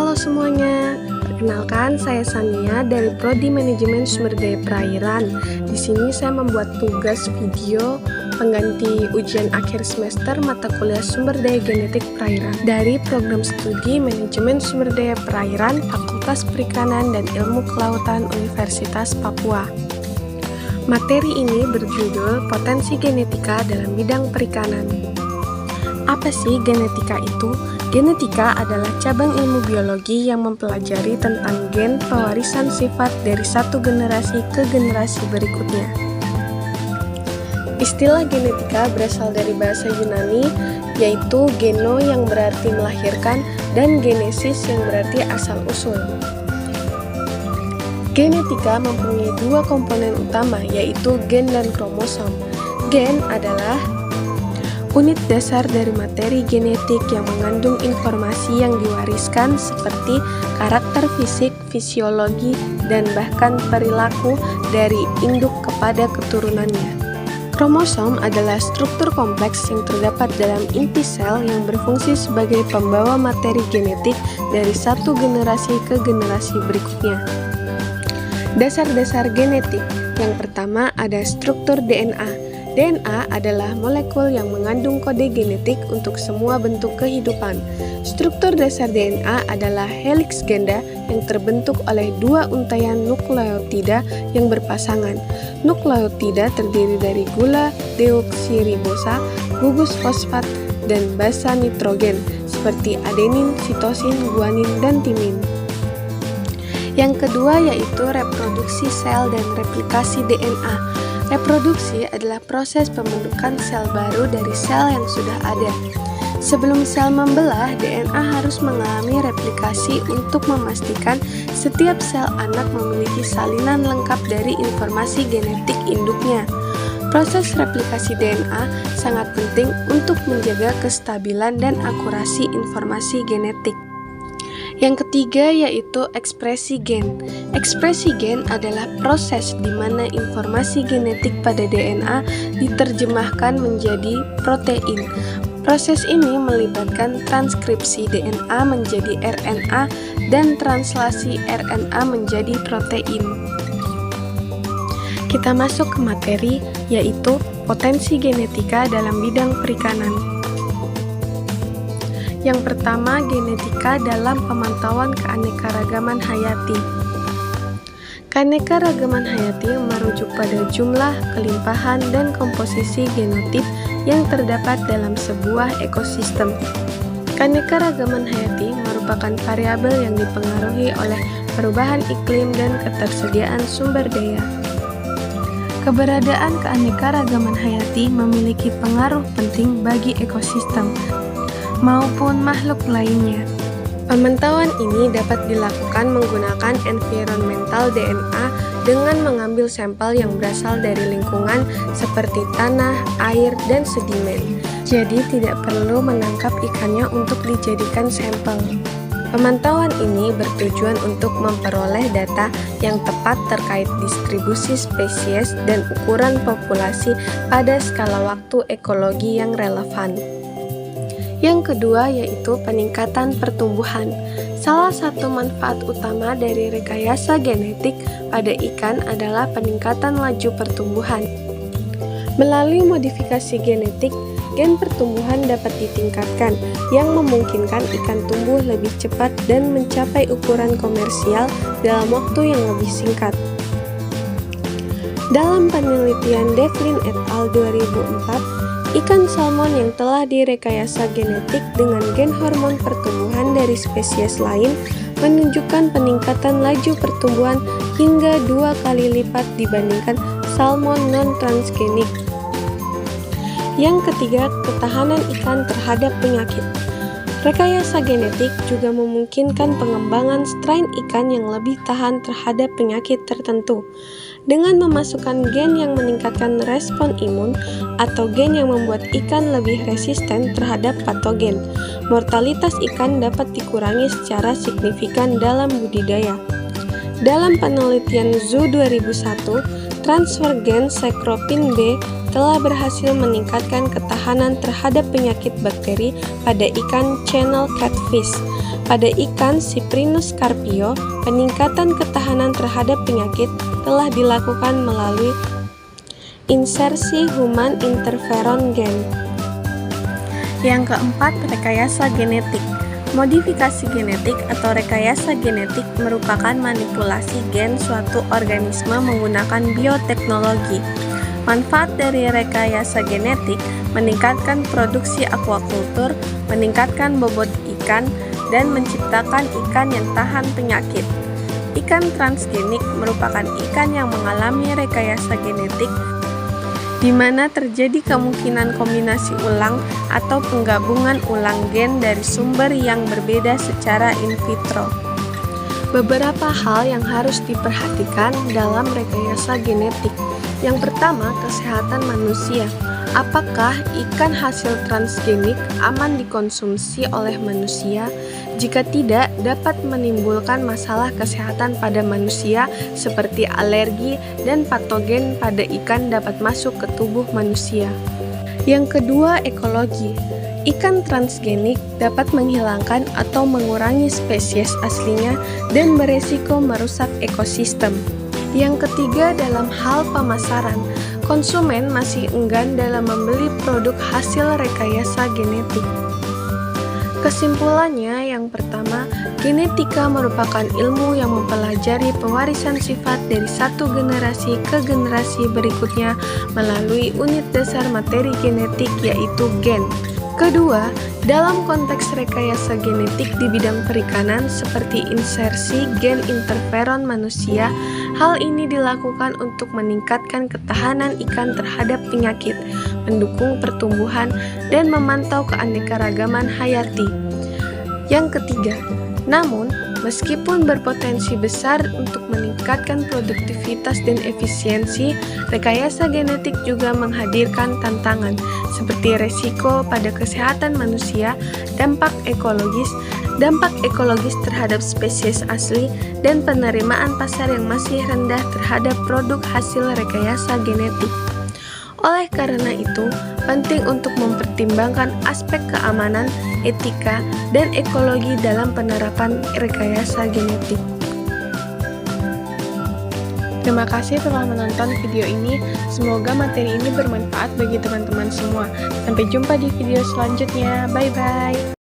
Halo semuanya, perkenalkan saya Sania dari Prodi Manajemen Sumber Daya Perairan. Di sini saya membuat tugas video pengganti ujian akhir semester mata kuliah Sumber Daya Genetik Perairan dari program studi Manajemen Sumber Daya Perairan Fakultas Perikanan dan Ilmu Kelautan Universitas Papua. Materi ini berjudul Potensi Genetika dalam Bidang Perikanan. Apa sih genetika itu? Genetika adalah cabang ilmu biologi yang mempelajari tentang gen pewarisan sifat dari satu generasi ke generasi berikutnya. Istilah genetika berasal dari bahasa Yunani, yaitu geno yang berarti melahirkan dan genesis yang berarti asal-usul. Genetika mempunyai dua komponen utama, yaitu gen dan kromosom. Gen adalah unit dasar dari materi genetik yang mengandung informasi yang diwariskan seperti karakter fisik, fisiologi, dan bahkan perilaku dari induk kepada keturunannya. Kromosom adalah struktur kompleks yang terdapat dalam inti sel yang berfungsi sebagai pembawa materi genetik dari satu generasi ke generasi berikutnya. Dasar-dasar genetik. Yang pertama ada struktur DNA. DNA adalah molekul yang mengandung kode genetik untuk semua bentuk kehidupan. Struktur dasar DNA adalah heliks ganda yang terbentuk oleh dua untaian nukleotida yang berpasangan. Nukleotida terdiri dari gula deoksiribosa, gugus fosfat, dan basa nitrogen seperti adenin, sitosin, guanin, dan timin. Yang kedua yaitu reproduksi sel dan replikasi DNA. Reproduksi adalah proses pembentukan sel baru dari sel yang sudah ada. Sebelum sel membelah, DNA harus mengalami replikasi untuk memastikan setiap sel anak memiliki salinan lengkap dari informasi genetik induknya. Proses replikasi DNA sangat penting untuk menjaga kestabilan dan akurasi informasi genetik. Yang ketiga yaitu ekspresi gen. Ekspresi gen adalah proses di mana informasi genetik pada DNA diterjemahkan menjadi protein. Proses ini melibatkan transkripsi DNA menjadi RNA dan translasi RNA menjadi protein. Kita masuk ke materi yaitu potensi genetika dalam bidang perikanan. Yang pertama, genetika dalam pemantauan keanekaragaman hayati. Keanekaragaman hayati merujuk pada jumlah, kelimpahan, dan komposisi genotip yang terdapat dalam sebuah ekosistem. Keanekaragaman hayati merupakan variabel yang dipengaruhi oleh perubahan iklim dan ketersediaan sumber daya. Keberadaan keanekaragaman hayati memiliki pengaruh penting bagi ekosistem maupun makhluk lainnya. Pemantauan ini dapat dilakukan menggunakan environmental DNA dengan mengambil sampel yang berasal dari lingkungan seperti tanah, air, dan sedimen. Jadi tidak perlu menangkap ikannya untuk dijadikan sampel. Pemantauan ini bertujuan untuk memperoleh data yang tepat terkait distribusi spesies dan ukuran populasi pada skala waktu ekologi yang relevan. Yang kedua yaitu peningkatan pertumbuhan. Salah satu manfaat utama dari rekayasa genetik pada ikan adalah peningkatan laju pertumbuhan. Melalui modifikasi genetik, gen pertumbuhan dapat ditingkatkan yang memungkinkan ikan tumbuh lebih cepat dan mencapai ukuran komersial dalam waktu yang lebih singkat. Dalam penelitian Devlin et al. 2004, ikan salmon yang telah direkayasa genetik dengan gen hormon pertumbuhan dari spesies lain menunjukkan peningkatan laju pertumbuhan hingga 2 kali lipat dibandingkan salmon non-transgenik. Yang ketiga, ketahanan ikan terhadap penyakit. Rekayasa genetik juga memungkinkan pengembangan strain ikan yang lebih tahan terhadap penyakit tertentu. Dengan memasukkan gen yang meningkatkan respon imun atau gen yang membuat ikan lebih resisten terhadap patogen, mortalitas ikan dapat dikurangi secara signifikan dalam budidaya. Dalam penelitian Zoo 2001, transfer gen Secropin B telah berhasil meningkatkan ketahanan terhadap penyakit bakteri pada ikan channel catfish. Pada ikan Cyprinus carpio, peningkatan ketahanan terhadap penyakit telah dilakukan melalui insersi human interferon gen. Yang keempat, rekayasa genetik. Modifikasi genetik atau rekayasa genetik merupakan manipulasi gen suatu organisme menggunakan bioteknologi. Manfaat dari rekayasa genetik meningkatkan produksi aquaculture, meningkatkan bobot ikan, dan menciptakan ikan yang tahan penyakit. Ikan transgenik merupakan ikan yang mengalami rekayasa genetik di mana terjadi kemungkinan kombinasi ulang atau penggabungan ulang gen dari sumber yang berbeda secara in vitro. Beberapa hal yang harus diperhatikan dalam rekayasa genetik. Yang pertama, kesehatan manusia. Apakah ikan hasil transgenik aman dikonsumsi oleh manusia? Jika tidak, dapat menimbulkan masalah kesehatan pada manusia seperti alergi dan patogen pada ikan dapat masuk ke tubuh manusia. Yang kedua, ekologi. Ikan transgenik dapat menghilangkan atau mengurangi spesies aslinya dan beresiko merusak ekosistem. Yang ketiga, dalam hal pemasaran, konsumen masih enggan dalam membeli produk hasil rekayasa genetik. Kesimpulannya, yang pertama, genetika merupakan ilmu yang mempelajari pewarisan sifat dari satu generasi ke generasi berikutnya melalui unit dasar materi genetik yaitu gen. Kedua, dalam konteks rekayasa genetik di bidang perikanan seperti insersi gen interferon manusia, hal ini dilakukan untuk meningkatkan ketahanan ikan terhadap penyakit, mendukung pertumbuhan, dan memantau keanekaragaman hayati. Yang ketiga, namun, meskipun berpotensi besar untuk meningkatkan produktivitas dan efisiensi, rekayasa genetik juga menghadirkan tantangan seperti resiko pada kesehatan manusia, dampak ekologis terhadap spesies asli, dan penerimaan pasar yang masih rendah terhadap produk hasil rekayasa genetik. Oleh karena itu, penting untuk mempertimbangkan aspek keamanan, etika, dan ekologi dalam penerapan rekayasa genetik. Terima kasih telah menonton video ini. Semoga materi ini bermanfaat bagi teman-teman semua. Sampai jumpa di video selanjutnya. Bye-bye.